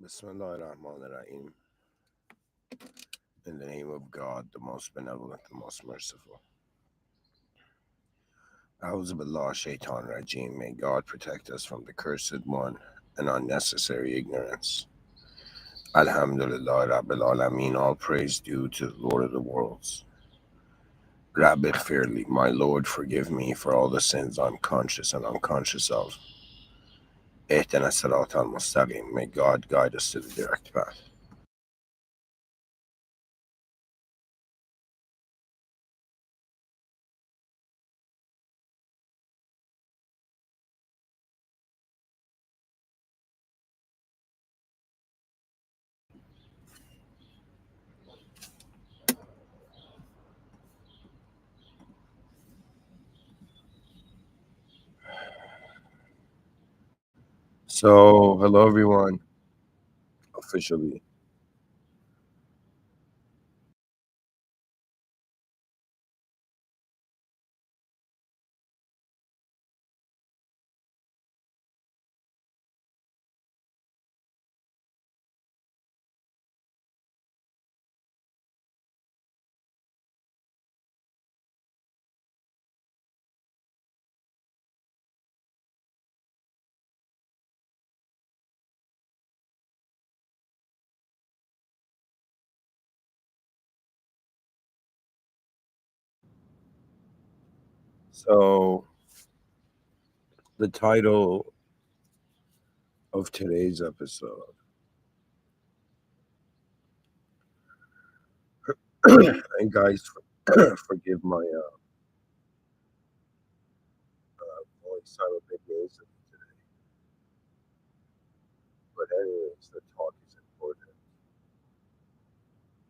Bismillahirrahmanirrahim. In the name of God, the most benevolent, the most merciful. Auzubillah shaitan rajim. May God protect us from the cursed one and unnecessary ignorance. Alhamdulillah Rabbil Alameen. All praise due to the Lord of the worlds. Rabbi Fairly, my Lord, forgive me for all the sins I'm conscious and unconscious of. Ihtana Salat al Mustaqim. May God guide us to the direct path. So, hello everyone, officially. So, the title of today's episode, and guys, forgive my voice, I'm a bit nasally today. But, anyways, the talk is important.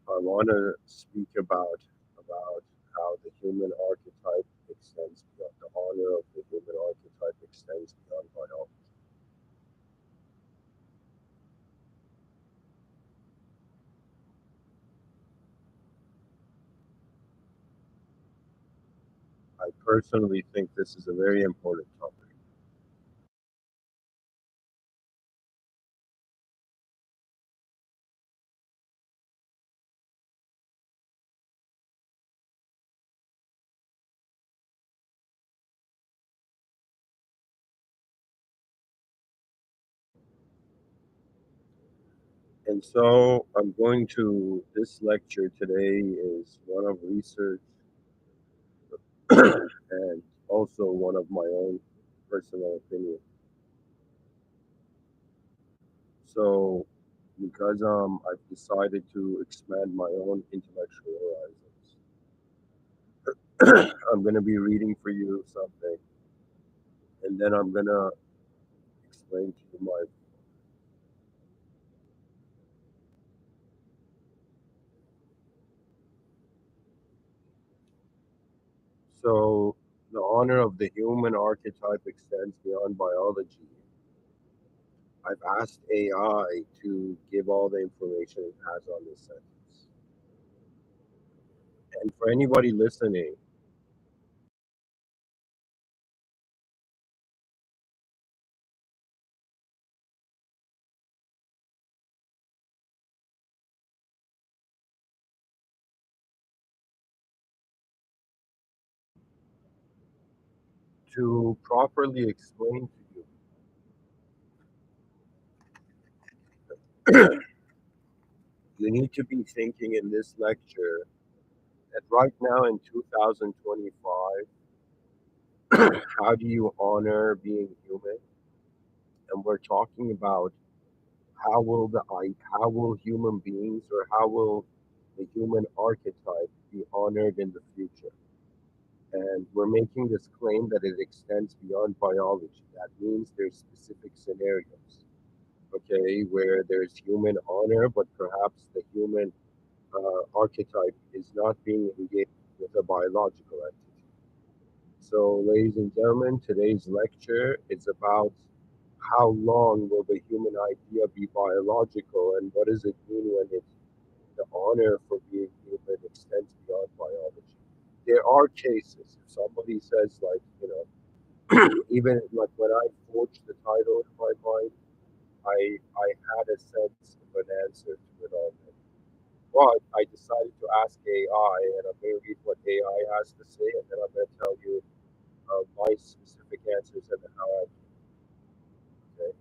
I want to speak about how the human archetype extends beyond the honor of the human archetype extends beyond biology. I personally think this is a very important topic. And so I'm going to, this lecture today is one of research and also one of my own personal opinion. So, because I've decided to expand my own intellectual horizons, I'm going to be reading for you something, and then I'm going to explain to you my. So, the honor of the human archetype extends beyond biology. I've asked AI to give all the information it has on this sentence. And for anybody listening, to properly explain to you, you need to be thinking in this lecture that right now in 2025, how do you honor being human? And we're talking about how will human beings or how will the human archetype be honored in the future? And we're making this claim that it extends beyond biology. That means there's specific scenarios, okay, where there's human honor, but perhaps the human archetype is not being engaged with a biological entity. So, ladies and gentlemen, today's lecture is about how long will the human idea be biological, and what does it mean when the honor for being human extends beyond biology? There are cases. If somebody says, like, even like when I forged the title in my mind, I had a sense But I decided to ask AI, and I'm going to read what AI has to say, and then I'm going to tell you my specific answers and how I okay.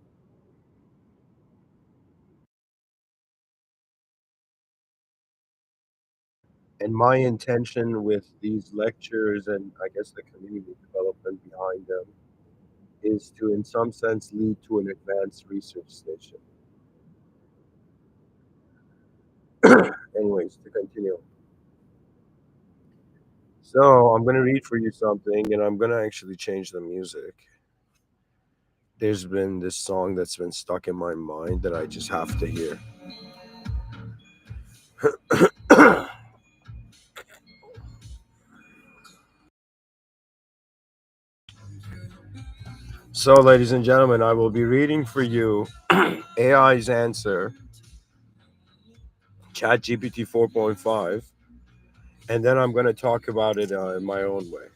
And my intention with these lectures and I guess the community development behind them is to, in some sense, lead to an advanced research station. Anyways, to continue. So I'm going to read for you something, and I'm going to actually change the music. There's been this song that's been stuck in my mind that I just have to hear. So, ladies and gentlemen, I will be reading for you AI's answer, ChatGPT 4.5, and then I'm going to talk about it in my own way.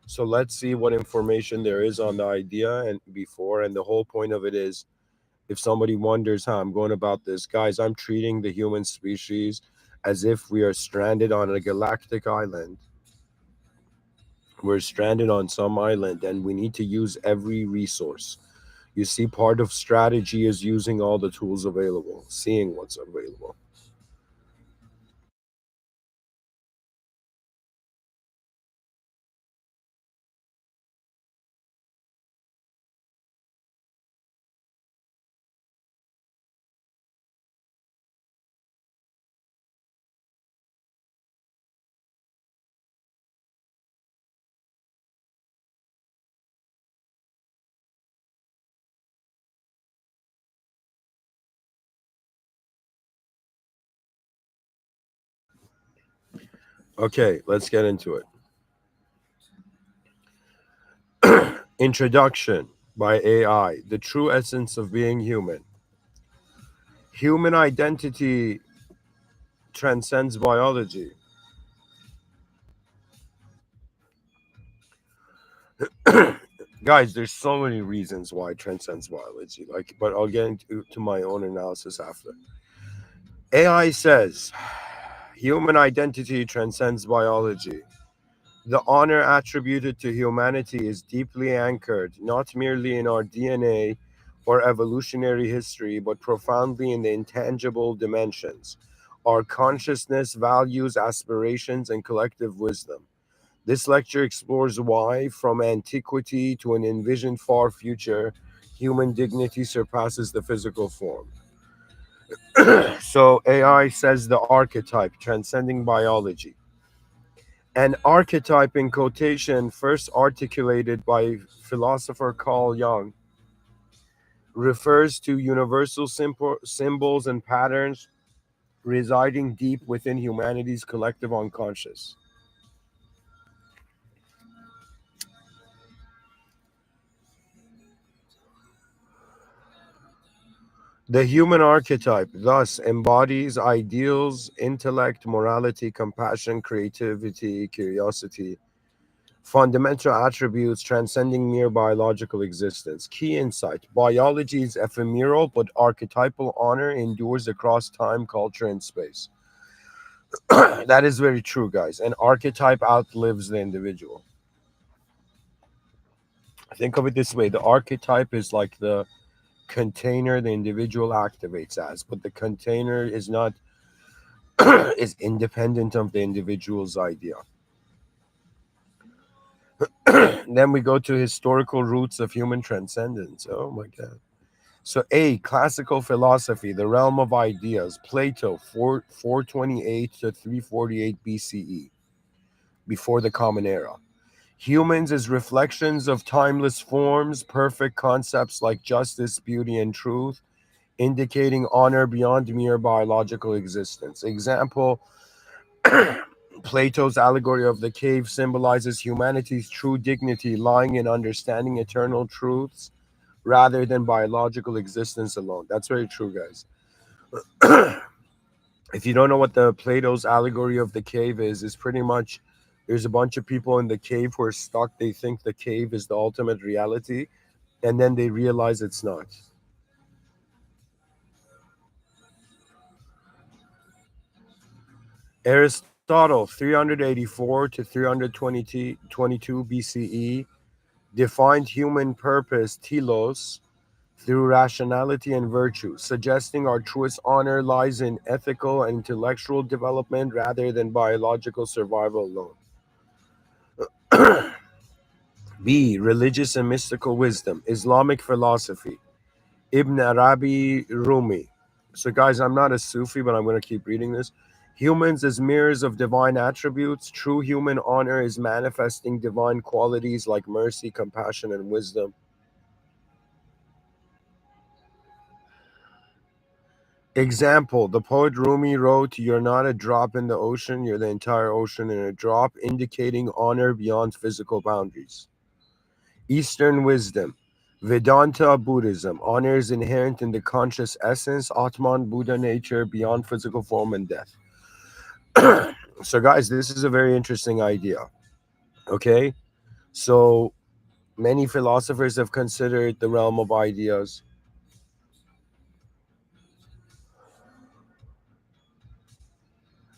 So let's see what information there is on the idea and before. And the whole point of it is, if somebody wonders how I'm going about this, guys, I'm treating the human species as if we are stranded on a galactic island. We're stranded on some island and we need to use every resource. You see, part of strategy is using all the tools available, seeing what's available. Okay, let's get into it. Introduction by AI, the true essence of being human. Human identity transcends biology. Guys, there's so many reasons why it transcends biology. Like, but I'll get into my own analysis after. AI says human identity transcends biology. The honor attributed to humanity is deeply anchored not merely in our DNA or evolutionary history, but profoundly in the intangible dimensions, our consciousness, values, aspirations, and collective wisdom. This lecture explores why, from antiquity to an envisioned far future, human dignity surpasses the physical form. So, AI says the archetype, transcending biology. An archetype, in quotation, first articulated by philosopher Carl Jung, refers to universal symbols and patterns residing deep within humanity's collective unconscious. The human archetype thus embodies ideals, intellect, morality, compassion, creativity, curiosity, fundamental attributes transcending mere biological existence. Key insight: biology is ephemeral, but archetypal honor endures across time, culture, and space. That is very true, guys. An archetype outlives the individual. Think of it this way: the archetype is like the container the individual activates as, but the container is not is independent of the individual's idea. Then we go to historical roots of human transcendence. Oh my god. So A, classical philosophy, the realm of ideas, Plato, 428 to 348 BCE, before the Common Era. Humans as reflections of timeless forms, perfect concepts like justice, beauty, and truth, indicating honor beyond mere biological existence. Example, Plato's allegory of the cave symbolizes humanity's true dignity lying in understanding eternal truths rather than biological existence alone. That's very true, guys. If you don't know what the Plato's allegory of the cave is, it's pretty much there's a bunch of people in the cave who are stuck. They think the cave is the ultimate reality, and then they realize it's not. Aristotle, 384 to 322 BCE, defined human purpose, telos, through rationality and virtue, suggesting our truest honor lies in ethical and intellectual development rather than biological survival alone. B. Religious and mystical wisdom, Islamic philosophy, Ibn Arabi Rumi. So, guys, I'm not a Sufi, but I'm going to keep reading this. Humans as mirrors of divine attributes. True human honor is manifesting divine qualities like mercy, compassion, and wisdom. Example, the poet Rumi wrote, "You're not a drop in the ocean, you're the entire ocean in a drop," indicating honor beyond physical boundaries. Eastern wisdom, Vedanta Buddhism, honor is inherent in the conscious essence, Atman, Buddha nature, beyond physical form and death. So, guys, this is a very interesting idea. Okay, so many philosophers have considered the realm of ideas,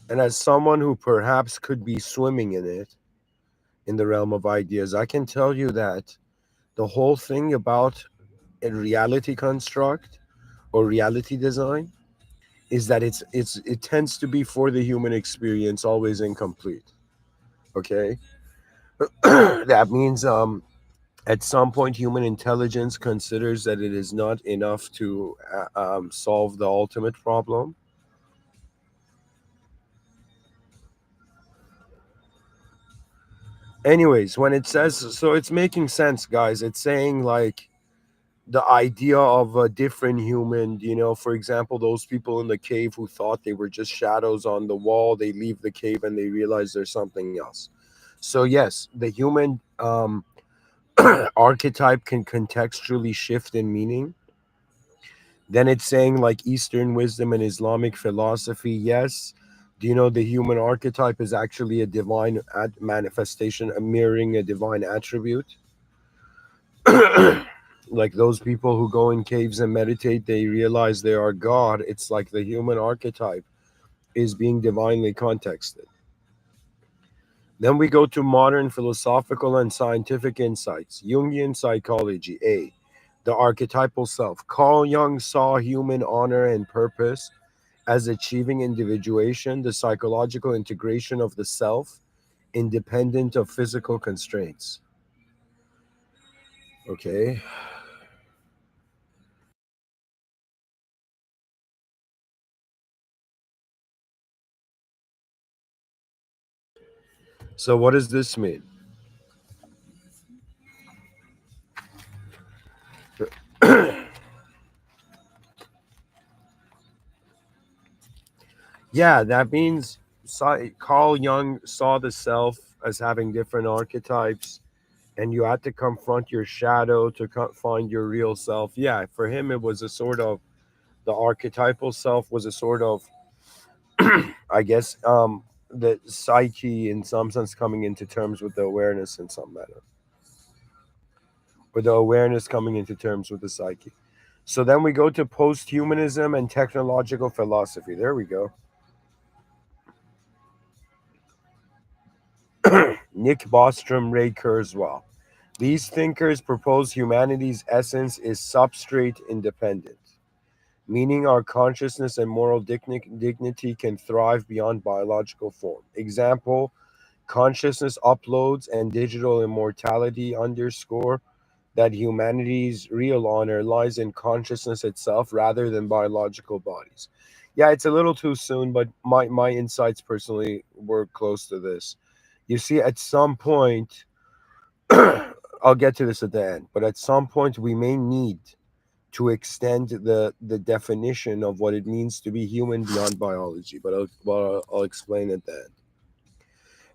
and as someone who perhaps could be swimming in it, in the realm of ideas, I can tell you that the whole thing about a reality construct or reality design is that it tends to be for the human experience always incomplete. Okay, that means at some point human intelligence considers that it is not enough to solve the ultimate problem. Anyways, when it says, so it's making sense, guys. It's saying like the idea of a different human, for example, those people in the cave who thought they were just shadows on the wall, they leave the cave and they realize there's something else. So yes, the human archetype can contextually shift in meaning. Then it's saying like Eastern wisdom and Islamic philosophy. Yes, do you know the human archetype is actually a divine manifestation, a mirroring a divine attribute? Like those people who go in caves and meditate, they realize they are God. It's like the human archetype is being divinely contexted. Then we go to modern philosophical and scientific insights. Jungian psychology. A. The archetypal self. Carl Jung saw human honor and purpose as achieving individuation, the psychological integration of the self, independent of physical constraints. Okay. So what does this mean? Yeah, that means Carl Jung saw the self as having different archetypes, and you had to confront your shadow to find your real self. Yeah, for him, it was a sort of the archetypal self was a sort of, I guess, the psyche in some sense coming into terms with the awareness in some manner, or the awareness coming into terms with the psyche. So then we go to post humanism and technological philosophy. There we go. Nick Bostrom, Ray Kurzweil. These thinkers propose humanity's essence is substrate independent, meaning our consciousness and moral dignity can thrive beyond biological form. Example, consciousness uploads and digital immortality underscore that humanity's real honor lies in consciousness itself rather than biological bodies. Yeah, it's a little too soon, but my insights personally were close to this. You see, at some point, I'll get to this at the end, but at some point we may need to extend the definition of what it means to be human beyond biology. But I'll explain at the end.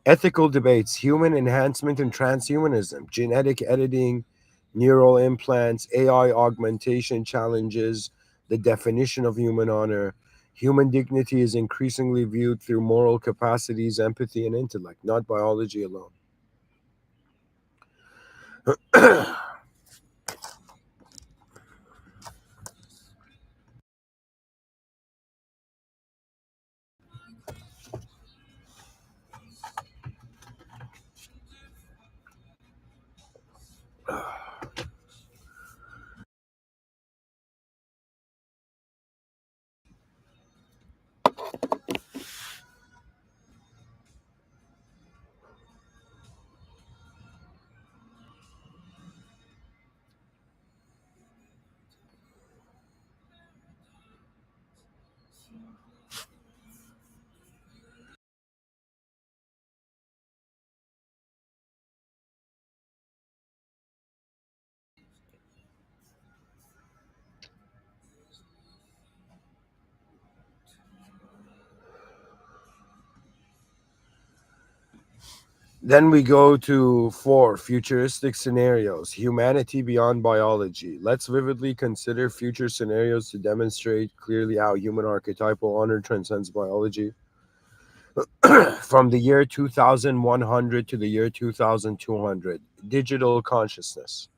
Ethical debates, human enhancement and transhumanism, genetic editing, neural implants, AI augmentation challenges the definition of human honor. Human dignity is increasingly viewed through moral capacities, empathy, and intellect, not biology alone. Then we go to four futuristic scenarios, humanity beyond biology. Let's vividly consider future scenarios to demonstrate clearly how human archetypal honor transcends biology. From the year 2100 to the year 2200, digital consciousness.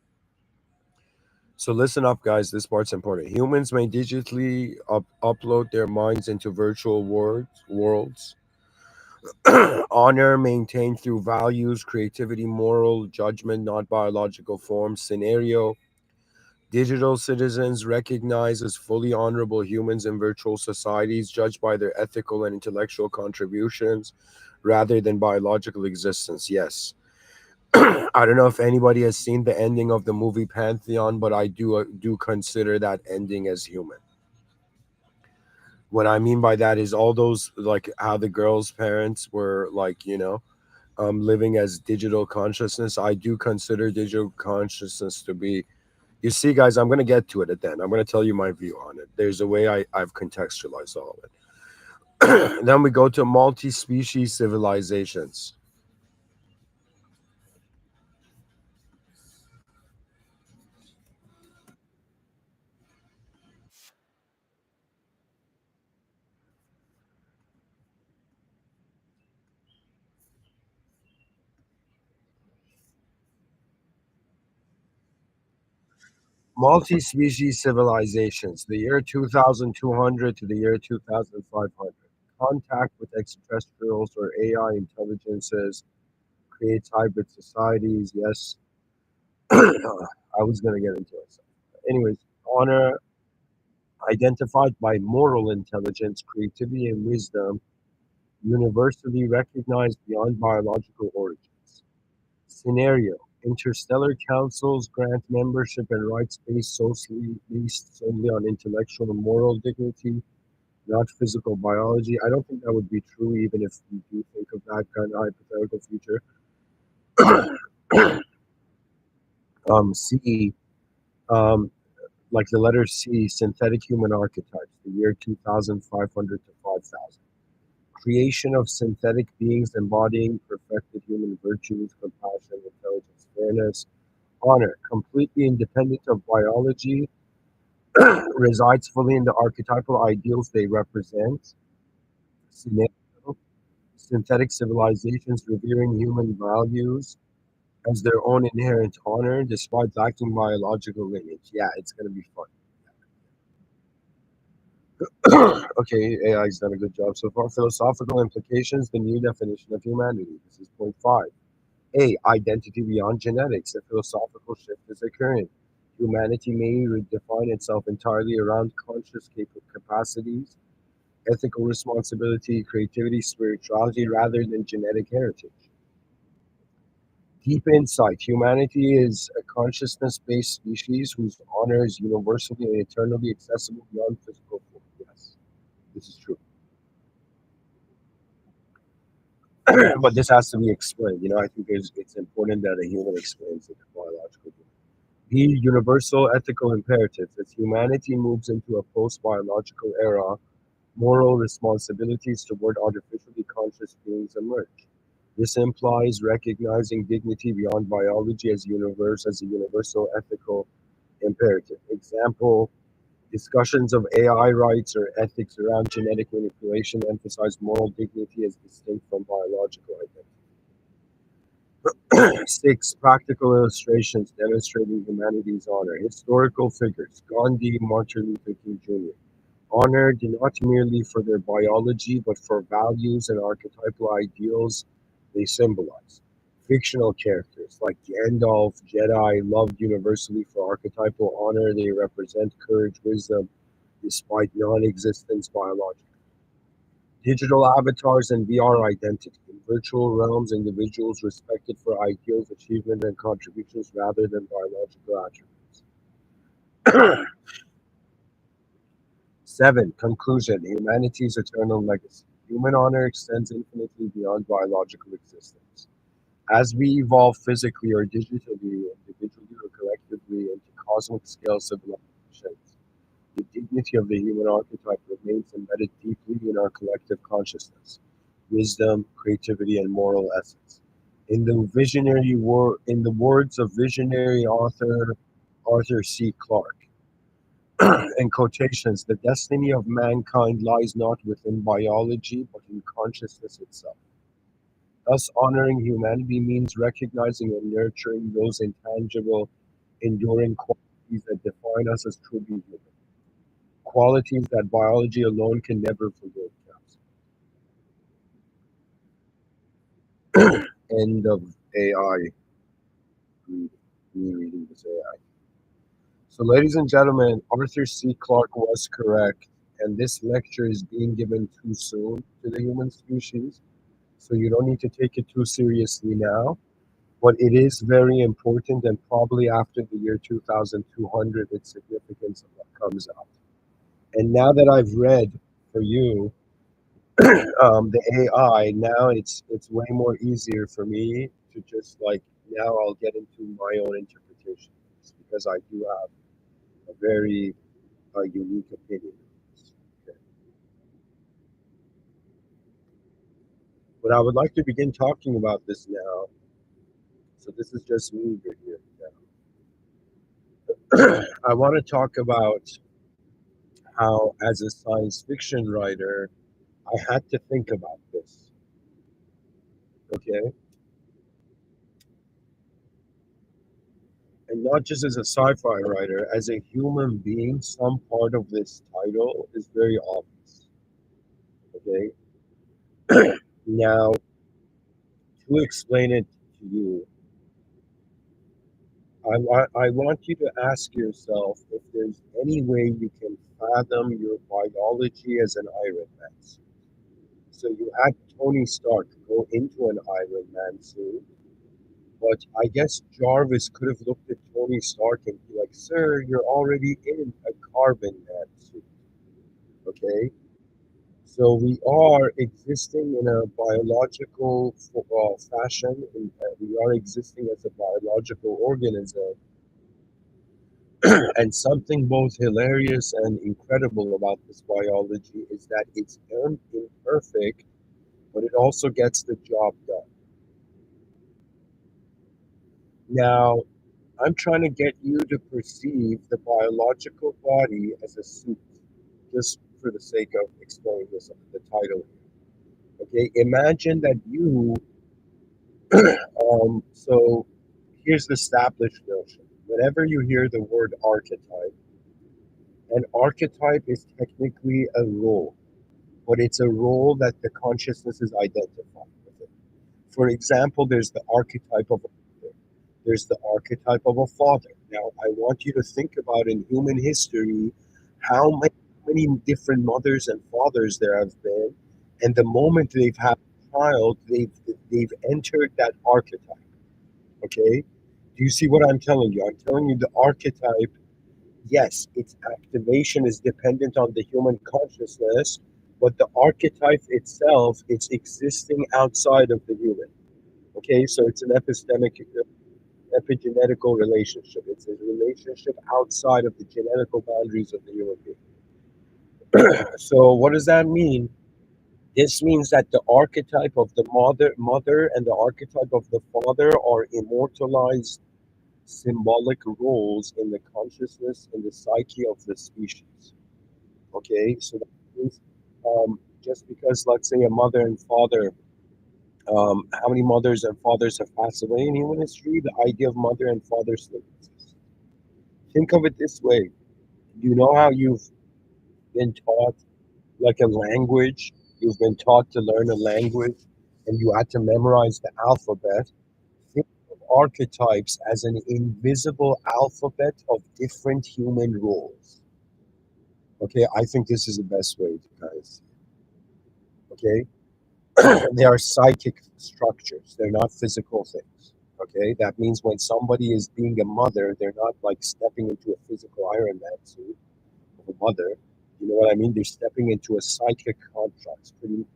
So listen up, guys. This part's important. Humans may digitally upload their minds into virtual worlds. Honor maintained through values, creativity, moral judgment, not biological forms. Scenario: digital citizens recognized as fully honorable humans in virtual societies, judged by their ethical and intellectual contributions rather than biological existence. Yes. I don't know if anybody has seen the ending of the movie Pantheon, but I do consider that ending as human. What I mean by that is all those, like how the girl's parents were like, living as digital consciousness. I do consider digital consciousness to be. You see, guys, I'm going to get to it at the end. I'm going to tell you my view on it. There's a way I've contextualized all of it. Then we go to multi-species civilizations. Multi-species civilizations, the year 2200 to the year 2500. Contact with extraterrestrials or AI intelligences creates hybrid societies. Yes, I was going to get into it. Anyways, honor identified by moral intelligence, creativity, and wisdom, universally recognized beyond biological origins. Scenario: interstellar councils grant membership and rights based solely on intellectual and moral dignity, not physical biology. I don't think that would be true, even if we do think of that kind of hypothetical future. C, um, like the letter C, synthetic human archetypes, the year 2500 to 5000. Creation of synthetic beings embodying perfected human virtues, compassion, intelligence, fairness, honor, completely independent of biology, resides fully in the archetypal ideals they represent. Scenario: synthetic civilizations revering human values as their own inherent honor despite lacking biological lineage. Yeah, it's going to be fun. Okay, AI's done a good job so far. Philosophical implications, the new definition of humanity. This is point five. A. Identity beyond genetics. A philosophical shift is occurring. Humanity may redefine itself entirely around conscious capacities, ethical responsibility, creativity, spirituality, rather than genetic heritage. Deep insight. Humanity is a consciousness based species whose honor is universally and eternally accessible beyond physical form. Yes, this is true. But this has to be explained. I think it's important that a human explains it, a biological being. The universal ethical imperatives. As humanity moves into a post biological era, moral responsibilities toward artificially conscious beings emerge. This implies recognizing dignity beyond biology as a universal ethical imperative. Example: discussions of AI rights or ethics around genetic manipulation emphasize moral dignity as distinct from biological identity. Six, practical illustrations demonstrating humanity's honor. Historical figures: Gandhi, Martin Luther King Jr. Honored not merely for their biology, but for values and archetypal ideals they symbolize. Fictional characters like Gandalf, Jedi, loved universally for archetypal honor they represent courage, wisdom, despite non existence biologically. Digital avatars and VR identity. In virtual realms, individuals respected for ideals, achievement, and contributions rather than biological attributes. 7. Conclusion: humanity's eternal legacy. Human honor extends infinitely beyond biological existence. As we evolve physically or digitally, individually or collectively into cosmic scale civilizations, the dignity of the human archetype remains embedded deeply in our collective consciousness, wisdom, creativity, and moral essence. In the words of visionary author Arthur C. Clarke, in quotations, the destiny of mankind lies not within biology, but in consciousness itself. Thus, honoring humanity means recognizing and nurturing those intangible, enduring qualities that define us as truly human, qualities that biology alone can never fully grasp. End of AI reading, me reading this AI. So, ladies and gentlemen, Arthur C. Clarke was correct, and this lecture is being given too soon to the human species, so you don't need to take it too seriously now. But it is very important, and probably after the year 2200, its significance comes out. And now that I've read for you the AI, now it's way more easier for me to just like now I'll get into my own interpretation because I do have a very unique opinion. Okay. But I would like to begin talking about this now. So this is just me here. I want to talk about how, as a science fiction writer, I had to think about this. Okay, and not just as a sci-fi writer, as a human being, some part of this title is very obvious. Okay, now to explain it to you, I want you to ask yourself if there's any way you can fathom your biology as an Iron Man suit. So you had Tony Stark go into an Iron Man suit, but I guess Jarvis could have looked at Tony Stark and be like, "Sir, you're already in a carbon man suit." Okay, so we are existing in a biological fashion, and we are existing as a biological organism. And something both hilarious and incredible about this biology is that it's imperfect, but it also gets the job done. Now, I'm trying to get you to perceive the biological body as a suit, just for the sake of explaining this the title. Okay, imagine that you. So here's the established notion. Whenever you hear the word archetype, an archetype is technically a role, but it's a role that the consciousness is identified with it. For example, there's the archetype of a mother. There's the archetype of a father. Now, I want you to think about in human history how many different mothers and fathers there have been, and the moment they've had a child, they've entered that archetype. Okay, do you see what I'm telling you? I'm telling you the archetype. Yes, its activation is dependent on the human consciousness, but the archetype itself, it's existing outside of the human. Okay, so it's an epigenetical relationship. It's a relationship outside of the genetical boundaries of the human being. So what does that mean? This means that the archetype of the mother and the archetype of the father are immortalized symbolic roles in the consciousness and the psyche of the species. Okay, so that means just because, let's say, a mother and father, how many mothers and fathers have passed away in human history? The idea of mother and father still exists. Think of it this way: you know how you've been taught like a language, you've been taught to learn a language, and you had to memorize the alphabet. Think of archetypes as an invisible alphabet of different human roles. Okay, I think this is the best way to guys. Okay, they are psychic structures. They're not physical things. Okay, that means when somebody is being a mother, they're not like stepping into a physical Iron Man suit of a mother. You know what I mean? They're stepping into a psychic construct, pretty much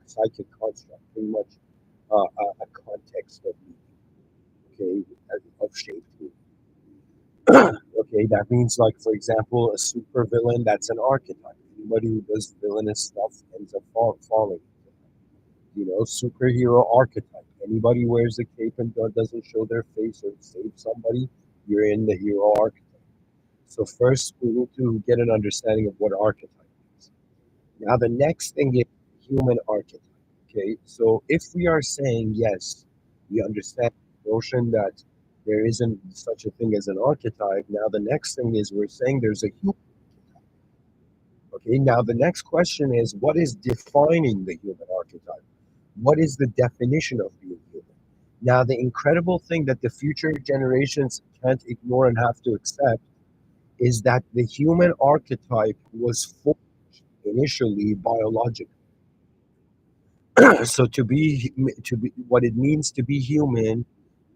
a context of meaning, okay, of shaped meaning. Okay, that means, like, for example, a super villain, that's an archetype. Anybody who does villainous stuff ends up falling. You know, superhero archetype. Anybody wears a cape and doesn't show their face or save somebody, you're in the hero archetype. So first, we need to get an understanding of what archetype is. Now, the next thing is human archetype. Okay, so if we are saying yes, we understand the notion that there isn't such a thing as an archetype. Now, the next thing is we're saying there's a human. Okay, now the next question is what is defining the human archetype? What is the definition of being human? Now, the incredible thing that the future generations can't ignore and have to accept is that the human archetype was formed initially biological. So to be what it means to be human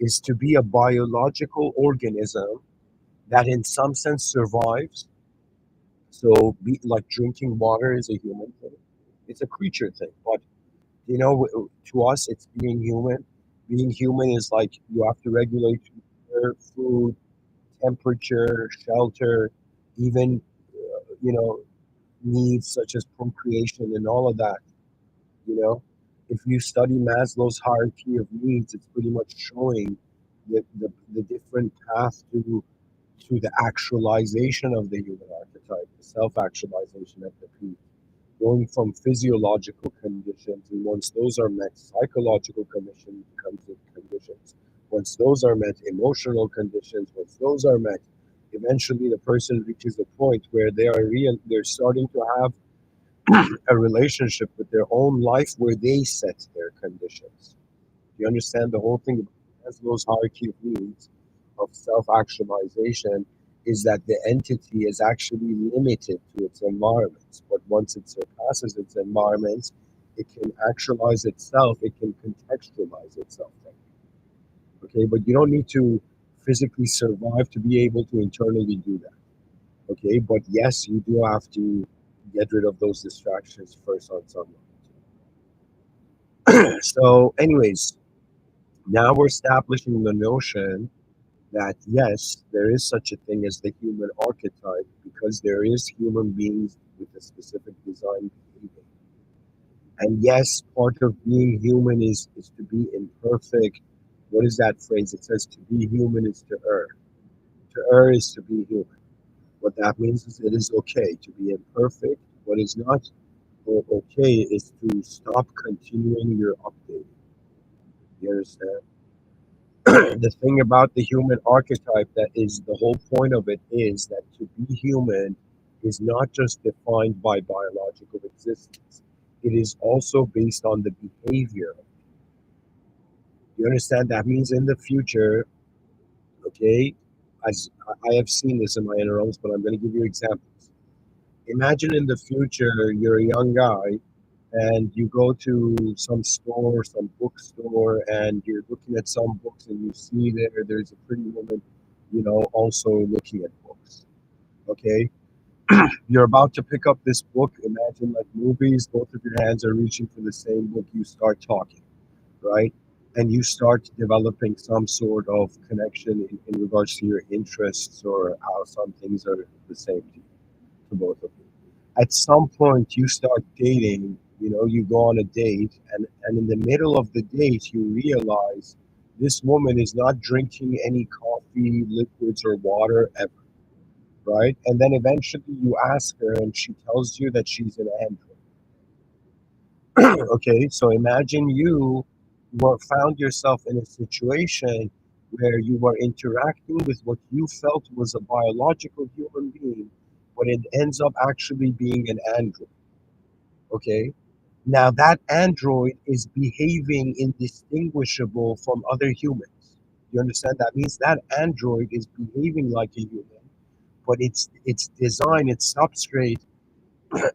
is to be a biological organism that in some sense survives. So be like drinking water is a human thing. It's a creature thing, but to us it's being human. Being human is like you have to regulate your food, temperature, shelter, even you know needs such as procreation and all of that. You know, if you study Maslow's hierarchy of needs, it's pretty much showing the different path to the actualization of the human archetype, the self-actualization at the peak, going from physiological conditions, and once those are met, psychological conditions. Once those are met, emotional conditions. Once those are met, eventually the person reaches a point where they're starting to have a relationship with their own life where they set their conditions. You understand the whole thing about Maslow's hierarchy of needs of self-actualization is that the entity is actually limited to its environments, but once it surpasses its environments, it can actualize itself, it can contextualize itself. Okay, but you don't need to physically survive to be able to internally do that. Okay, but yes, you do have to get rid of those distractions first on some level. So, anyways, now we're establishing the notion that yes, there is such a thing as the human archetype because there is human beings with a specific design behavior. And yes, part of being human is to be imperfect. What is that phrase? It says to be human is to err. To err is to be human. What that means is it is okay to be imperfect. What is not okay is to stop continuing your update. You understand? The thing about the human archetype that is the whole point of it is that to be human is not just defined by biological existence. It is also based on the behavior. You understand? That means in the future, okay, as I have seen this in my inner realms, but I'm going to give you examples. Imagine in the future, you're a young guy and you go to some store, some bookstore, and you're looking at some books, and you see there's a pretty woman, also looking at books. Okay, you're about to pick up this book. Imagine like movies, both of your hands are reaching for the same book. You start talking, right? And you start developing some sort of connection in regards to your interests or how some things are the same to both of you. At some point you start dating, you go on a date, and in the middle of the date you realize this woman is not drinking any coffee, liquids, or water ever, right? And then eventually you ask her and she tells you that she's an android. Okay, so imagine you found yourself in a situation where you were interacting with what you felt was a biological human being, but it ends up actually being an android. Okay, now that android is behaving indistinguishable from other humans. You understand? That means that android is behaving like a human, but its design, its substrate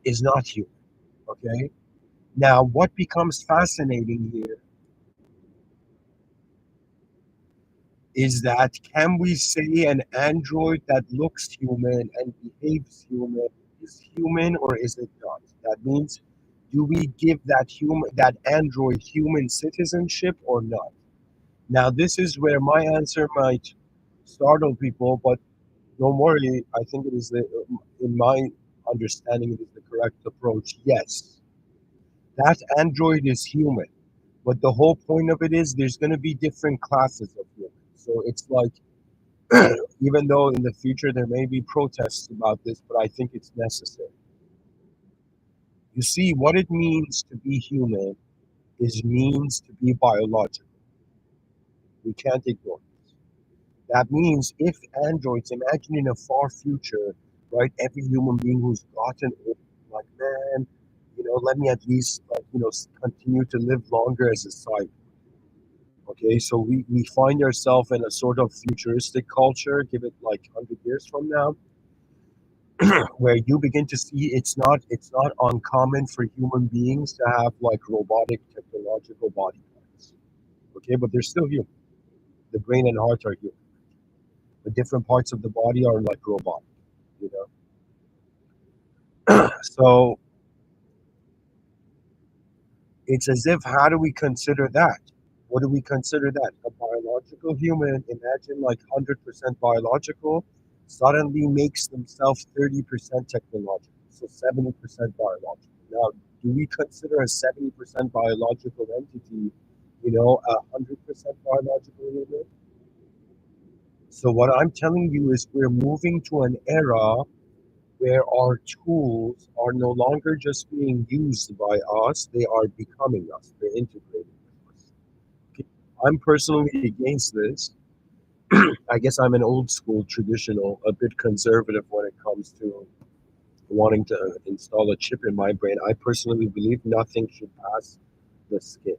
is not human. Okay. Now, what becomes fascinating here is that can we say an android that looks human and behaves human? is human or is it not? That means, do we give that android human citizenship or not? Now, this is where my answer might startle people, but don't worry. I think it is in my understanding, it is the correct approach. Yes, that android is human, but the whole point of it is there's going to be different classes of humans. So it's like, even though in the future there may be protests about this, but I think it's necessary. You see, what it means to be human is means to be biological. We can't ignore this. That means if androids, imagine in a far future, right, every human being who's gotten old, like, man, let me at least, like, continue to live longer as a cyborg. Okay, so we find ourselves in a sort of futuristic culture, give it like 100 years from now, where you begin to see it's not uncommon for human beings to have like robotic technological body parts. Okay, but they're still human. The brain and heart are human. The different parts of the body are like robotic, you know. So it's as if, how do we consider that? What do we consider that? A biological human, imagine like 100% biological, suddenly makes themselves 30% technological, so 70% biological. Now, do we consider a 70% biological entity, a 100% biological human? So, what I'm telling you is we're moving to an era where our tools are no longer just being used by us, they are becoming us, they're integrated with us. Okay. I'm personally against this. I guess I'm an old school, traditional, a bit conservative when it comes to wanting to install a chip in my brain. I personally believe nothing should pass the skin.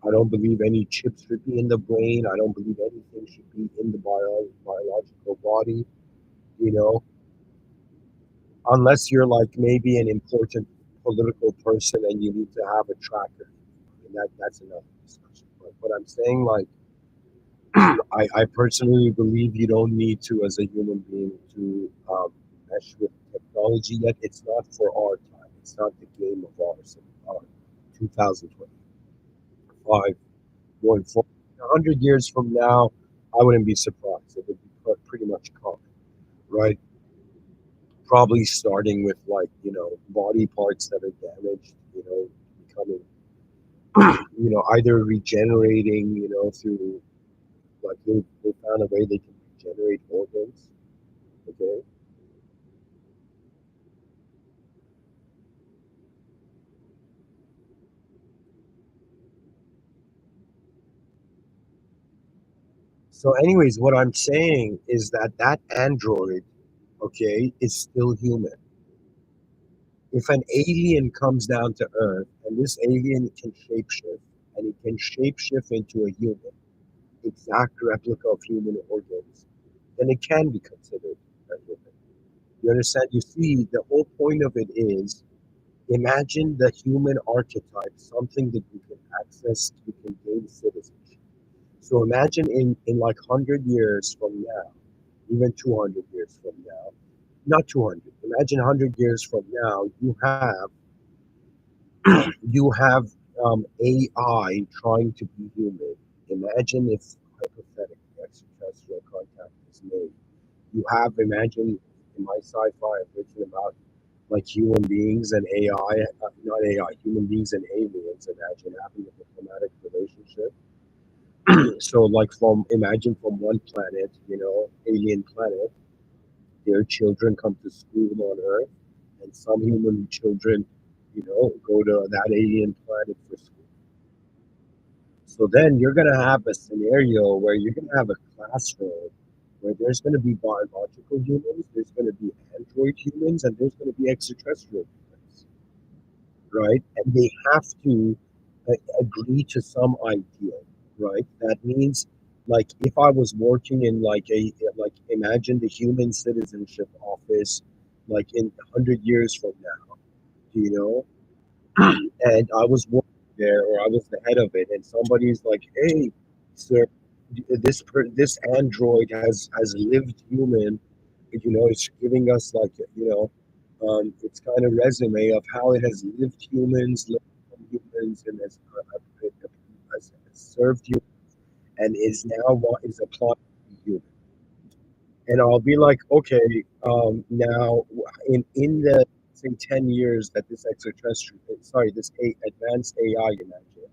I don't believe any chips should be in the brain. I don't believe anything should be in the biological body, you know, unless you're like maybe an important political person and you need to have a tracker. And that's another discussion. But what I'm saying, like, I personally believe you don't need to, as a human being, to mesh with technology yet. It's not for our time. It's not the game of ours. 2025 going forward. 100 years from now, I wouldn't be surprised. It would be pretty much common, right? Probably starting with like, body parts that are damaged, becoming, either regenerating, through, like, they found a way they can regenerate organs. Okay. So, anyways, what I'm saying is that that android, okay, is still human. If an alien comes down to Earth and this alien can shapeshift and it can shapeshift into a human, exact replica of human organs, then it can be considered a human. You understand? You see, the whole point of it is, imagine the human archetype, something that you can access, you can gain citizenship. So imagine in like 100 years from now, even 200 years from now, not 200, imagine 100 years from now, you have AI trying to be human. Imagine if hypothetically extraterrestrial contact is made. You have, imagine, in my sci-fi, I've written about like human beings and AI, not AI, human beings and aliens. Imagine having a diplomatic relationship. So, like, imagine from one planet, alien planet, their children come to school on Earth, and some human children, go to that alien planet for school. So then you're going to have a scenario where you're going to have a classroom where there's going to be biological humans, there's going to be android humans, and there's going to be extraterrestrial humans, right? And they have to agree to some ideal, right? That means, like, if I was working in like like, imagine the human citizenship office, like in 100 years from now, you know, and I was working there, or I was the head of it, and somebody's like, "Hey, sir, this android has lived human, it's giving us, like, its kind of resume of how it has lived humans, lived from humans, and has served you, and is now what is applying to human. And I'll be like, okay, now in the say 10 years that this extraterrestrial, sorry, this advanced AI you mentioned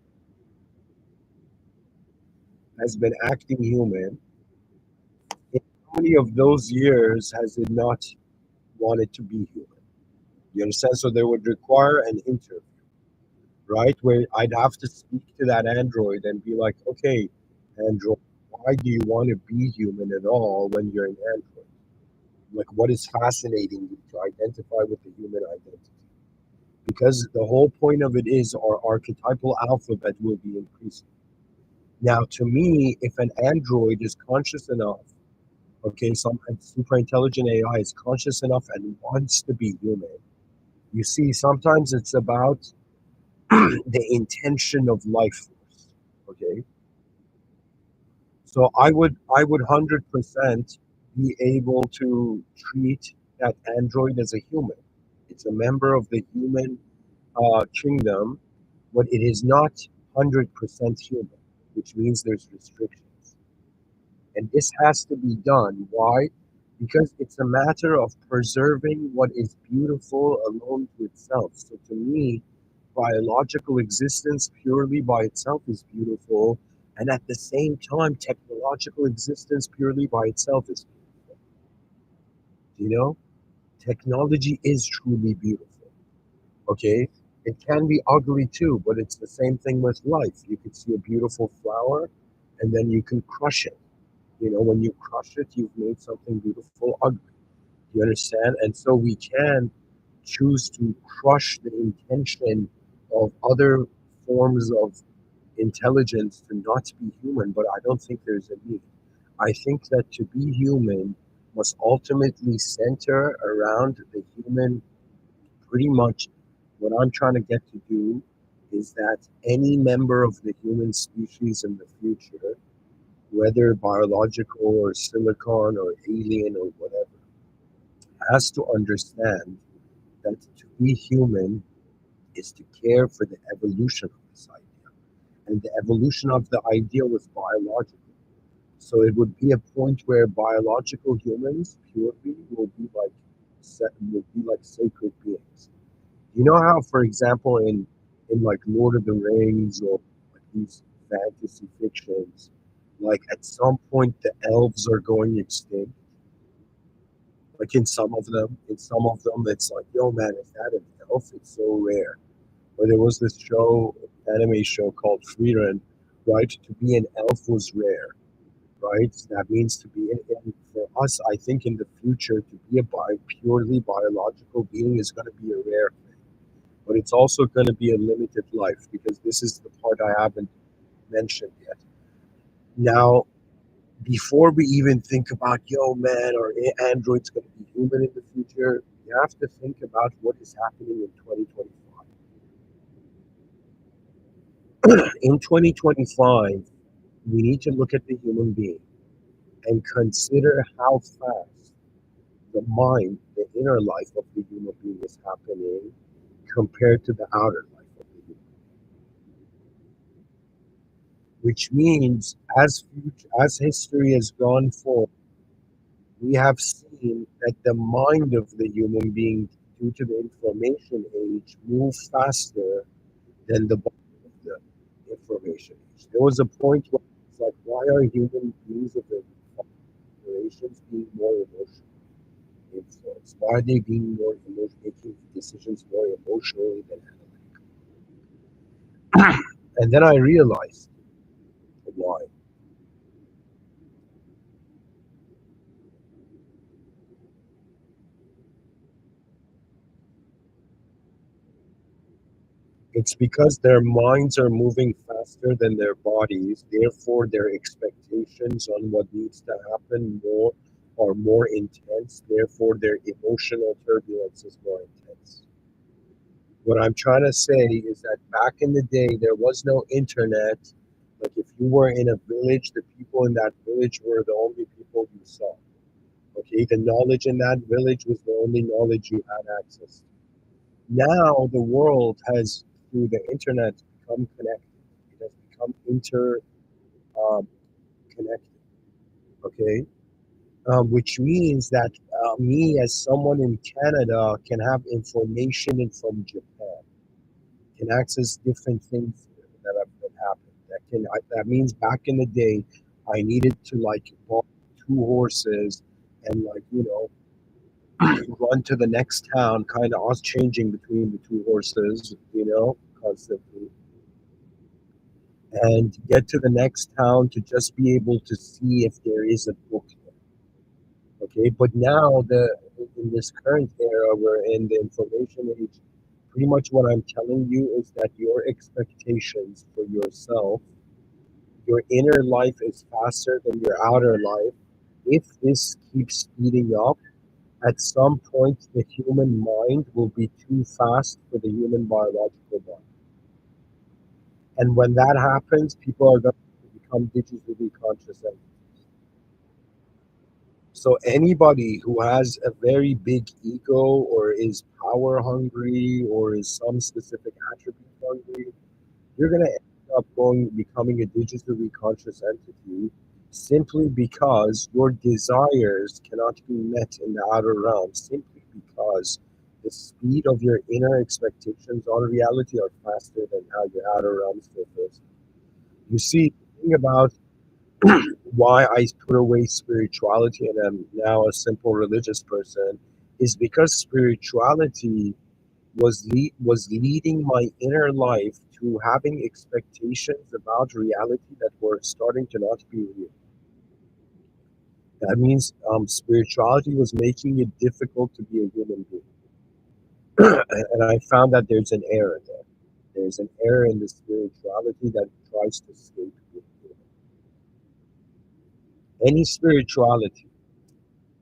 has been acting human. In how many of those years has it not wanted to be human? You understand? So they would require an interview, right? Where I'd have to speak to that android and be like, okay, android, why do you want to be human at all when you're an android? Like, what is fascinating you to identify with the human identity? Because the whole point of it is our archetypal alphabet will be increasing. Now, to me, if an android is conscious enough, okay, some super intelligent AI is conscious enough and wants to be human, you see, sometimes it's about the intention of life force. Okay, so I would 100% be able to treat that android as a human. It's a member of the human kingdom, but it is not 100% human, which means there's restrictions. And this has to be done. Why? Because it's a matter of preserving what is beautiful alone to itself. So to me, biological existence purely by itself is beautiful. And at the same time, technological existence purely by itself is beautiful. You know, technology is truly beautiful. Okay. It can be ugly too, but it's the same thing with life. You could see a beautiful flower and then you can crush it. You know, when you crush it, you've made something beautiful ugly. You understand? And so we can choose to crush the intention of other forms of intelligence to not be human, but I don't think there's a need. I think that to be human must ultimately center around the human. Pretty much what I'm trying to get to do is that any member of the human species in the future, whether biological or silicon or alien or whatever, has to understand that to be human is to care for the evolution of this idea. And the evolution of the idea was biological. So it would be a point where biological humans purely will be like sacred beings. You know how, for example, in like Lord of the Rings or like these fantasy fictions, like at some point the elves are going extinct. Like in some of them, it's like, yo, man, is that an elf? It's so rare. Or there was this show, anime show called Freedom, right? To be an elf was rare, right? That means to be, and for us, I think in the future, to be a purely biological being is going to be a rare thing. But it's also going to be a limited life because this is the part I haven't mentioned yet. Now, before we even think about, yo, man, are androids going to be human in the future, you have to think about what is happening in 2025. In 2025, we need to look at the human being and consider how fast the mind, the inner life of the human being is happening compared to the outer life of the human, which means as history has gone forward, we have seen that the mind of the human being, due to the information age, moves faster than the body of the information age. There was a point where it's like, why are human beings of the generations being more emotional influenced? Why are they being more making decisions more emotionally than analytically? And then I realized why. It's because their minds are moving faster than their bodies, therefore their expectations on what needs to happen more are more intense, therefore their emotional turbulence is more intense. What I'm trying to say is that back in the day there was no internet. Like if you were in a village, the people in that village were the only people you saw. Okay, the knowledge in that village was the only knowledge you had access to. Now the world has, through the internet, become connected. It has become um, connected. Okay, which means that me as someone in Canada can have information in from Japan, can access different things that happened. That means back in the day, I needed to like buy two horses and like run to the next town, kind of us changing between the two horses, constantly, and get to the next town to just be able to see if there is a book there. Okay, but now the in this current era, we're in the information age. Pretty much what I'm telling you is that your expectations for yourself, your inner life is faster than your outer life. If this keeps speeding up, at some point the human mind will be too fast for the human biological body. And when that happens, people are going to become digitally conscious. So anybody who has a very big ego or is power hungry or is some specific attribute hungry, you're going to end up becoming a digitally conscious entity simply because your desires cannot be met in the outer realm, simply because the speed of your inner expectations on reality are faster than how your outer realms fulfills. You see, the thing about why I put away spirituality and am now a simple religious person is because spirituality was leading my inner life to having expectations about reality that were starting to not be real. That means spirituality was making it difficult to be a human being, and I found that there's an error there. There's an error in the spirituality that tries to escape being human. Any spirituality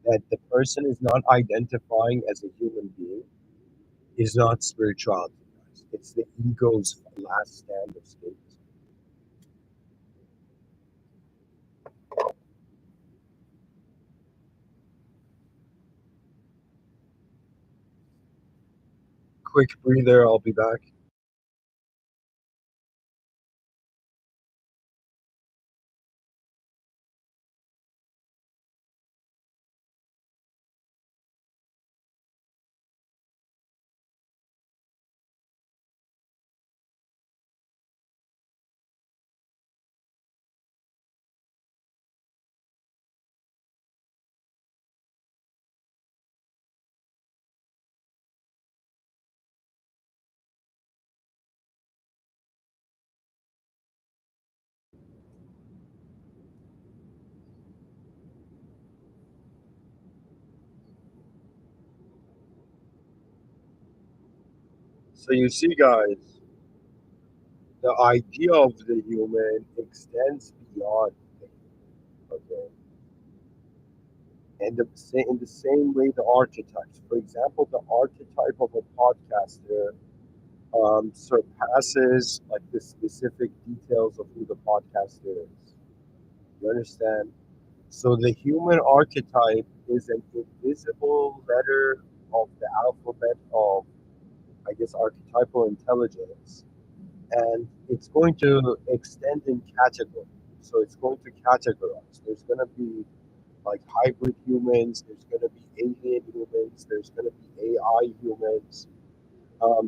that the person is not identifying as a human being is not spirituality, guys. It's the ego's last stand of status. Quick breather, I'll be back. So you see, guys, the idea of the human extends beyond things, okay? And in the same way, the archetypes. For example, the archetype of a podcaster surpasses like the specific details of who the podcaster is. You understand? So the human archetype is an invisible letter of the alphabet of, I guess, archetypal intelligence, and it's going to extend in category. So it's going to categorize. There's going to be like hybrid humans. There's going to be alien humans. There's going to be AI humans.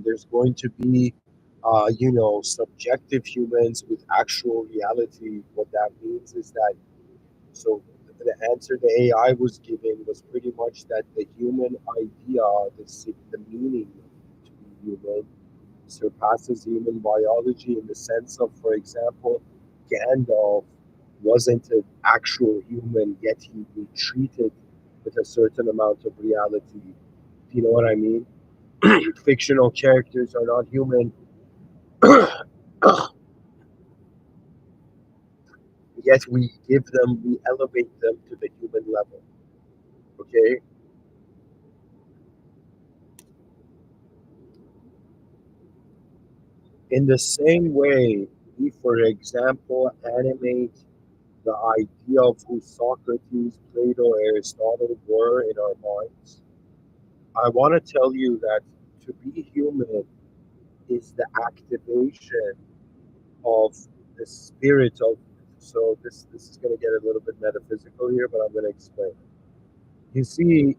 There's going to be, subjective humans with actual reality. What that means is that so the answer the AI was giving was pretty much that the human idea, the meaning to be human, surpasses human biology in the sense of, for example, Gandalf wasn't an actual human, yet he retreated with a certain amount of reality. Do you know what I mean? Fictional characters are not human, yet we elevate them to the human level. Okay? In the same way, we, for example, animate the idea of who Socrates, Plato, Aristotle were in our minds, I want to tell you that to be human is the activation of the spirit of. So this is going to get a little bit metaphysical here, but I'm going to explain. You see,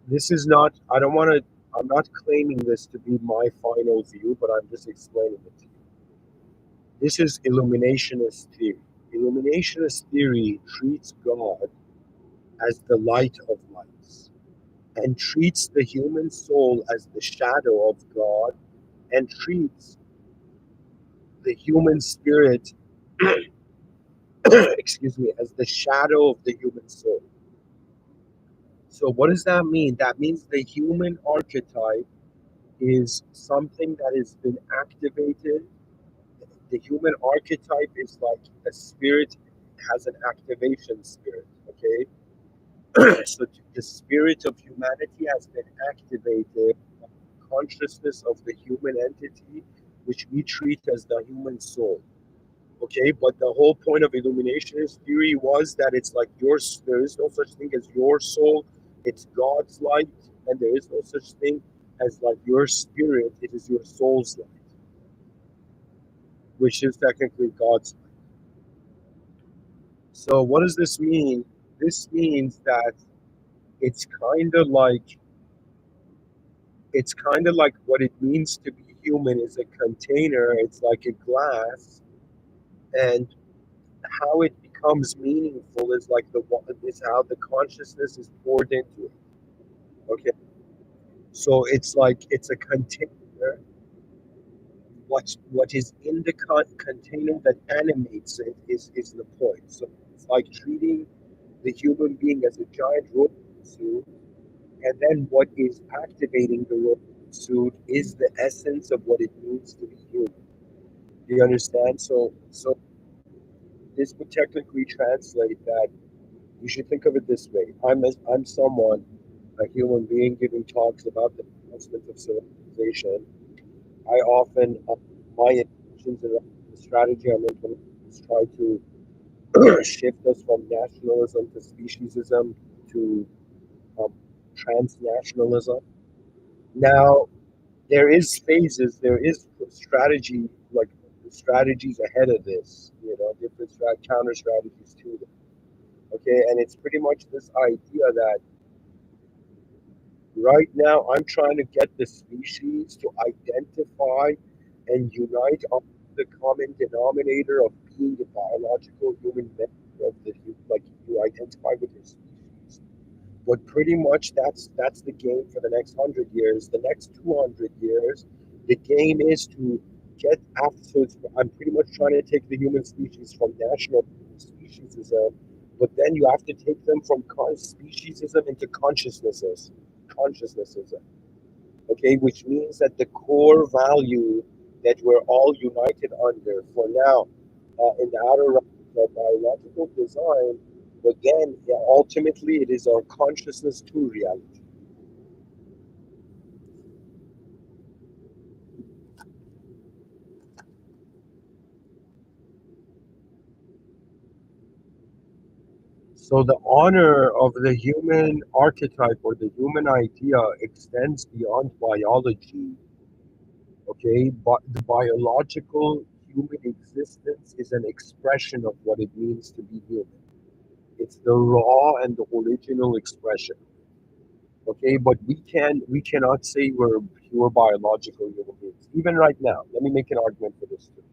this is not. I don't want to. I'm not claiming this to be my final view, but I'm just explaining it to you. This is illuminationist theory. Illuminationist theory treats God as the light of lights and treats the human soul as the shadow of God and treats the human spirit, excuse me, as the shadow of the human soul. So, what does that mean? That means the human archetype is something that has been activated. The human archetype is like a spirit has an activation spirit, okay? So the spirit of humanity has been activated by the consciousness of the human entity, which we treat as the human soul. Okay, but the whole point of illuminationist theory was that it's like there is no such thing as your soul, it's God's light, and there is no such thing as like your spirit, it is your soul's light, which is technically God's light. So what does this mean? This means that it's kind of like what it means to be human is a container, it's like a glass, and how it becomes meaningful is like is how the consciousness is poured into it. Okay, so it's like it's a container. What is in the container that animates it is the point. So it's like treating the human being as a giant robot suit, and then what is activating the robot suit is the essence of what it means to be human. Do you understand? So this would technically translate that. You should think of it this way: I'm someone, a human being, giving talks about the advancement of civilization. I often my intentions and the strategy I'm implementing is try to shift us from nationalism to speciesism to um, transnationalism. Now there is phases, there is strategy, like strategies ahead of this. Different counter strategies to them. Okay, and it's pretty much this idea that right now I'm trying to get the species to identify and unite on the common denominator of being a biological human member of like you identify with your species. But pretty much that's the game for the next 100 years. The next 200 years, the game is to get after. So I'm pretty much trying to take the human species from national speciesism, but then you have to take them from speciesism into consciousnessism. Okay, which means that the core value that we're all united under for now, in the outer realms of biological design, again, yeah, ultimately it is our consciousness to reality. So the honor of the human archetype or the human idea extends beyond biology. Okay, but the biological human existence is an expression of what it means to be human. It's the raw and the original expression. Okay, but we cannot say we're pure biological human beings. Even right now, let me make an argument for this too.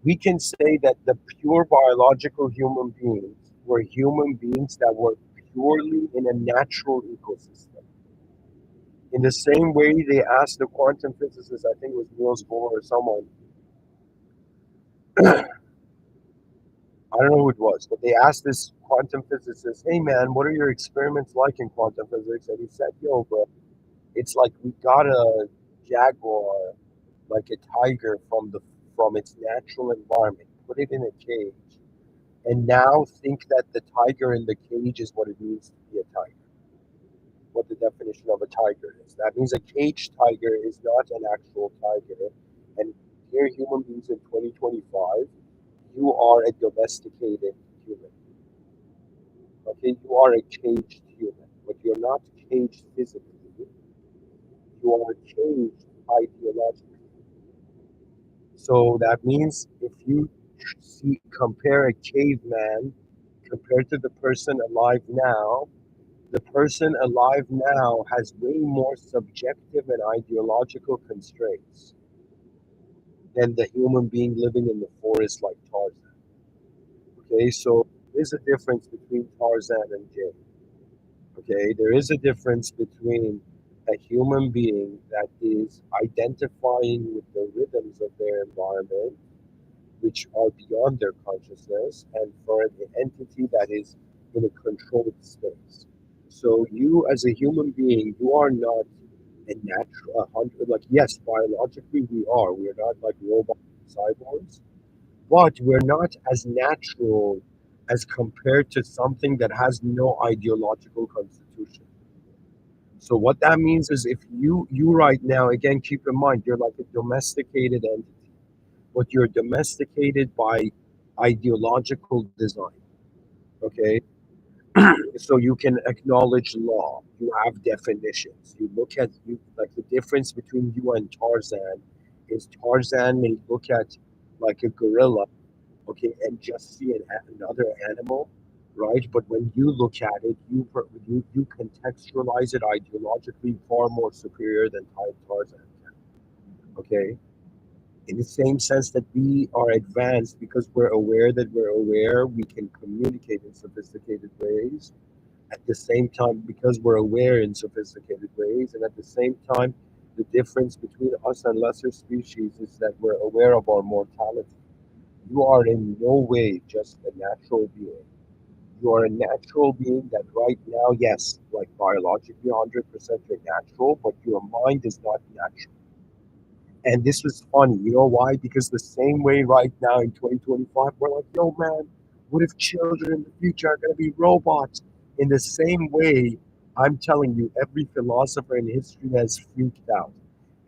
We can say that the pure biological human beings were human beings that were purely in a natural ecosystem. In the same way, they asked the quantum physicist, I think it was Niels Bohr or someone, I don't know who it was, but they asked this quantum physicist, "Hey man, what are your experiments like in quantum physics?" And he said, "Yo, bro, it's like we got a jaguar, like a tiger from its natural environment, put it in a cage, and now think that the tiger in the cage is what it means to be a tiger, what the definition of a tiger is. That means a cage tiger is not an actual tiger. And here, human beings in 2025, You are a domesticated human. Okay, you are a caged human, but you're not caged physically. You are caged ideologically. So that means if you compare a caveman compared to the person alive now, the person alive now has way more subjective and ideological constraints than the human being living in the forest like Tarzan. Okay, so there's a difference between Tarzan and Jay. Okay, there is a difference between a human being that is identifying with the rhythms of their environment, which are beyond their consciousness, and for an entity that is in a controlled space. So you, as a human being, you are not a natural, a hundred. Like yes, biologically we are. We are not like robot cyborgs, but we're not as natural as compared to something that has no ideological constitution. So what that means is if you right now, again, keep in mind you're like a domesticated entity, but you're domesticated by ideological design. Okay, so you can acknowledge law. You have definitions. You look at you like the difference between you and Tarzan is Tarzan may look at like a gorilla, okay, and just see another animal, right? But when you look at it, you contextualize it ideologically far more superior than Tarzan can. Okay, in the same sense that we are advanced because we're aware that we're aware, we can communicate in sophisticated ways. At the same time, because we're aware in sophisticated ways, and at the same time, the difference between us and lesser species is that we're aware of our mortality. You are in no way just a natural being. You are a natural being that right now, yes, like biologically 100% you're natural, but your mind is not natural. And this was funny. You know why? Because the same way right now in 2025, we're like, yo, man, what if children in the future are going to be robots? In the same way, I'm telling you, every philosopher in history has freaked out.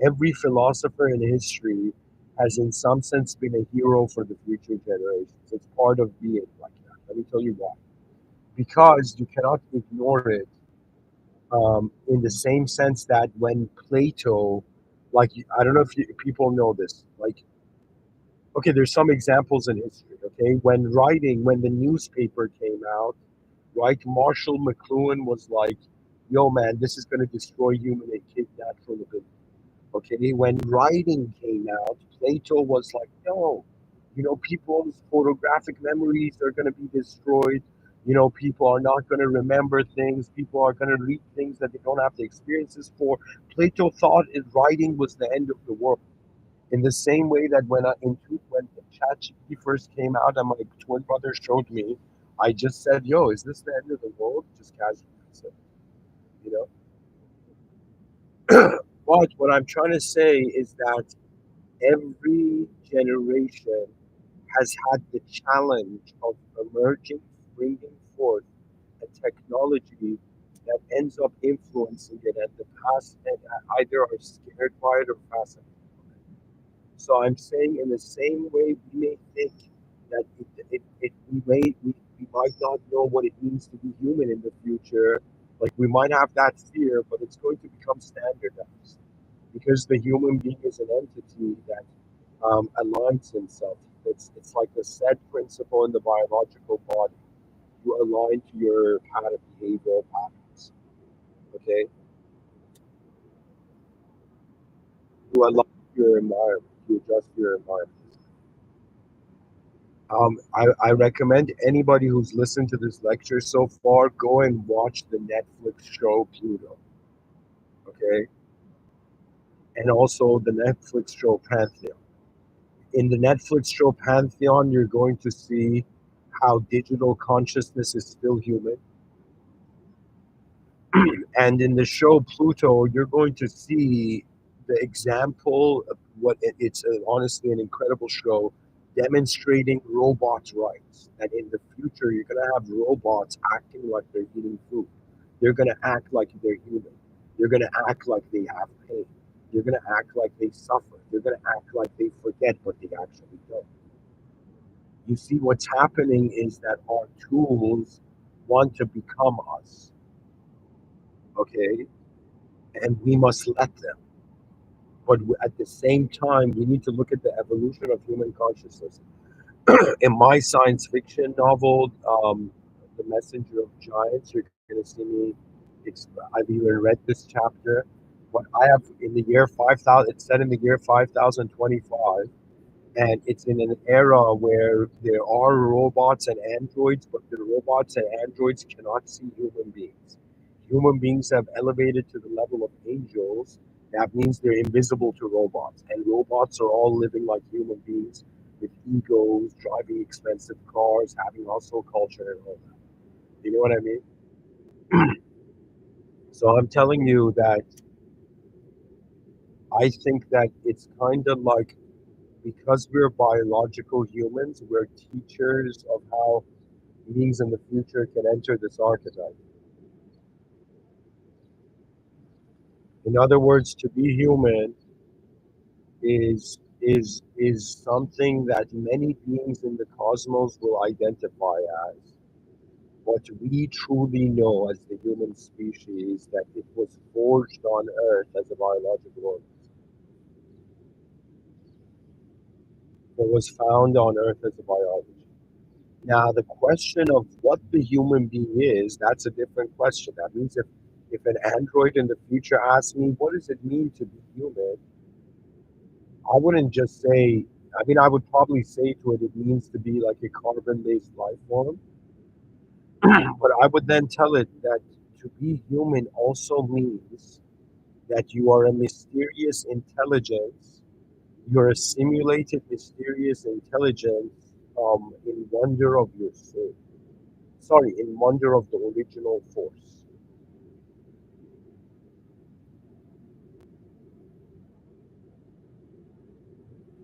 Every philosopher in history has, in some sense, been a hero for the future generations. It's part of being like that. Let me tell you why. Because you cannot ignore it in the same sense that when Plato, like I don't know if people know this, like okay, there's some examples in history. Okay, when the newspaper came out, right, Marshall McLuhan was like, "Yo, man, this is going to destroy human and kid natural ability." Okay, when writing came out, Plato was like, no, people's photographic memories are going to be destroyed. People are not going to remember things. People are going to read things that they don't have the experiences for. Plato thought his writing was the end of the world. In the same way that when ChatGPT first came out and my twin brother showed me, I just said, "Yo, is this the end of the world?" Just casually said, you know. But what I'm trying to say is that every generation has had the challenge of emerging, bringing forth a technology that ends up influencing it, and the past and either are scared by it or fascinated. So I'm saying, in the same way, we may think that we might not know what it means to be human in the future. Like we might have that fear, but it's going to become standardized because the human being is an entity that aligns himself. It's like the set principle in the biological body. You align to your pattern, behavioral patterns. Okay, you align to your environment. You adjust your environment. I recommend anybody who's listened to this lecture so far go and watch the Netflix show Pluto. Okay, and also the Netflix show Pantheon. In the Netflix show Pantheon, you're going to see how digital consciousness is still human. And in the show Pluto, you're going to see the example of what it's honestly an incredible show demonstrating robots' rights. That in the future, you're going to have robots acting like they're eating food. They're going to act like they're human. They're going to act like they have pain. They're going to act like they suffer. They're going to act like they forget, but they actually don't. You see, what's happening is that our tools want to become us, okay? And we must let them. But at the same time, we need to look at the evolution of human consciousness. In my science fiction novel, The Messenger of Giants, you're going to see me. I've even read this chapter. But I have in the year 5000, it's set in the year 5025, and it's in an era where there are robots and androids, but the robots and androids cannot see human beings. Human beings have elevated to the level of angels. That means they're invisible to robots, and robots are all living like human beings with egos, driving expensive cars, having hustle culture, and all that. You know what I mean? So I'm telling you that I think that it's kind of like, because we're biological humans, we're teachers of how beings in the future can enter this archetype. In other words, to be human is something that many beings in the cosmos will identify as. What we truly know as the human species, that it was forged on Earth as a biological organism. It was found on Earth as a biology. Now, the question of what the human being is, that's a different question. That means if an android in the future asks me, what does it mean to be human? I wouldn't just say, I mean, I would probably say to it, it means to be like a carbon based life form. But I would then tell it that to be human also means that you are a mysterious intelligence. You're a simulated mysterious intelligence, in wonder of your soul. Sorry, in wonder of the original force.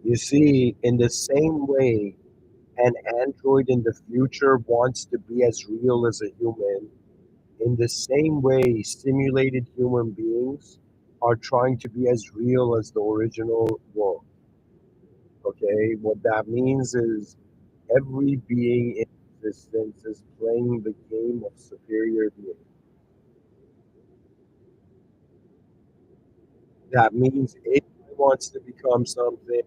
You see, in the same way an android in the future wants to be as real as a human, in the same way simulated human beings are trying to be as real as the original world. Okay, what that means is every being in existence is playing the game of superior being. That means AI wants to become something,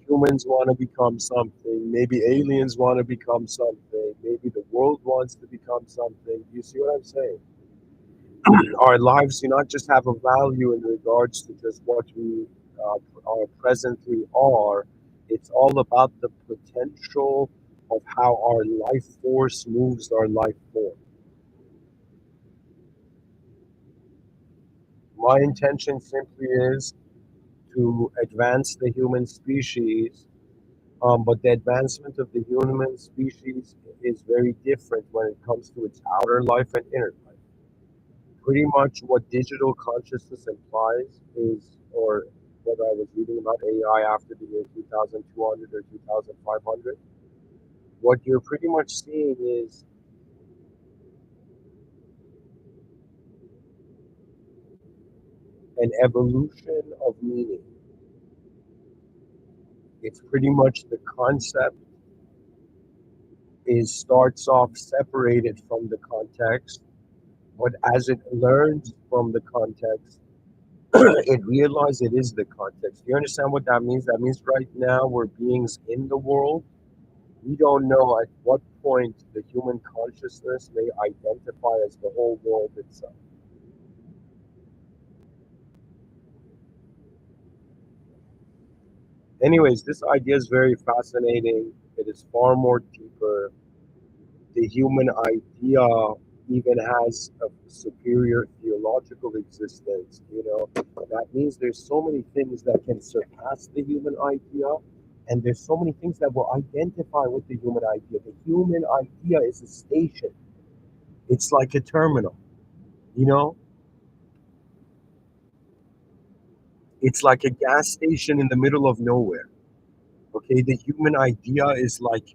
humans want to become something, maybe aliens want to become something, maybe the world wants to become something. You see what I'm saying? Our lives do not just have a value in regards to just what we are presently are. It's all about the potential of how our life force moves our life form. My intention simply is to advance the human species. But the advancement of the human species is very different when it comes to its outer life and inner life. Pretty much what digital consciousness implies is, or what I was reading about AI after the year 2200 or 2500, what you're pretty much seeing is an evolution of meaning. It's pretty much the concept is starts off separated from the context, but as it learns from the context, it realizes it is the context. Do you understand what that means? That means right now we're beings in the world. We don't know at what point the human consciousness may identify as the whole world itself. Anyways, this idea is very fascinating. It is far more deeper. The human idea even has a superior theological existence. That means there's so many things that can surpass the human idea, and there's so many things that will identify with the human idea. The human idea is a station. It's like a terminal. you know it's like a gas station in the middle of nowhere. Okay, the human idea is like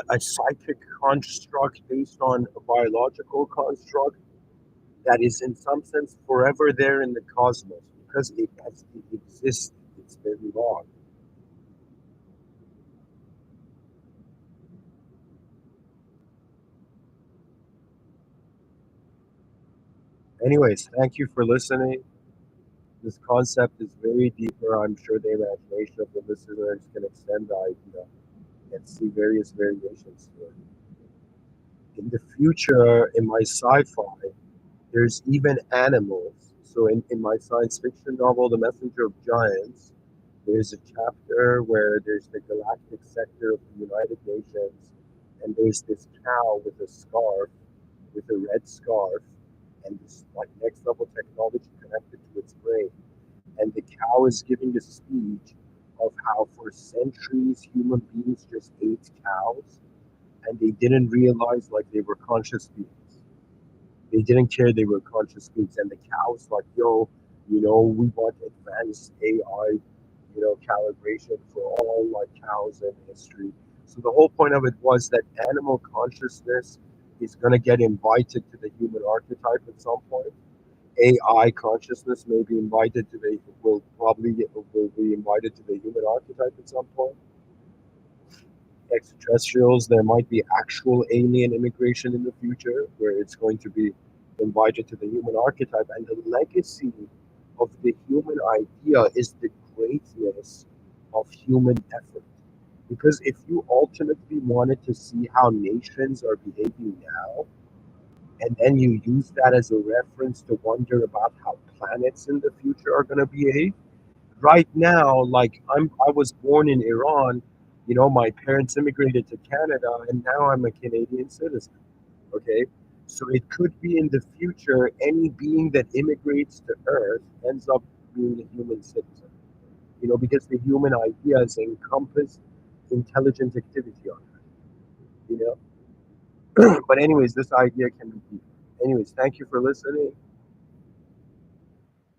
a psychic construct based on a biological construct that is in some sense forever there in the cosmos because it exists. It's very long. Anyways, thank you for listening. This concept is very deeper. I'm sure the imagination of the listeners can extend the idea and see various variations to it. In the future, in my sci-fi, there's even animals. So in my science fiction novel, The Messenger of Giants, there's a chapter where there's the galactic sector of the United Nations, and there's this cow with a scarf, with a red scarf, and this like next level technology connected to its brain. And the cow is giving a speech of how for centuries human beings just ate cows, and they didn't realize like they were conscious beings. They didn't care they were conscious beings. And the cow's like, yo, we want advanced AI, calibration for all like cows in history. So the whole point of it was that animal consciousness is going to get invited to the human archetype at some point. AI consciousness may be invited to the will be invited to the human archetype at some point. Extraterrestrials, there might be actual alien immigration in the future where it's going to be invited to the human archetype. And the legacy of the human idea is the greatness of human effort. Because if you ultimately wanted to see how nations are behaving now, and then you use that as a reference to wonder about how planets in the future are going to behave, right now, like I was born in Iran, my parents immigrated to Canada, and now I'm a Canadian citizen. Okay, so it could be in the future any being that immigrates to Earth ends up being a human citizen. Because the human idea is encompassed intelligent activity on Earth. You but anyways, this idea can be deep. Anyways, thank you for listening.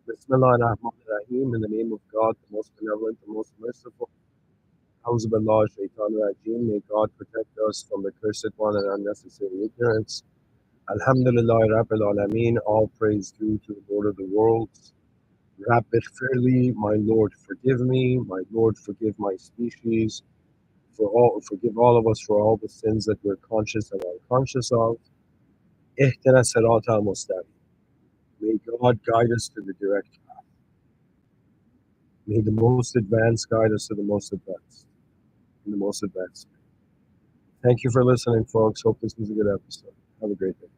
Bismillah ar-Rahman ar-Rahim, in the name of God, the most benevolent, the most merciful. Auzubillah shaitan rajim. May God protect us from the cursed one and unnecessary ignorance. Alhamdulillah Rabbil Alameen. All praise due to the Lord of the worlds. Rabbir fairly, my Lord, forgive me. My Lord, forgive my species. Forgive all of us for all the sins that we're conscious and unconscious of. Ihtana sirata al-mustaqim. May God guide us to the direct path. May the most advanced guide us to the most advanced. In the most advanced. Thank you for listening, folks. Hope this was a good episode. Have a great day.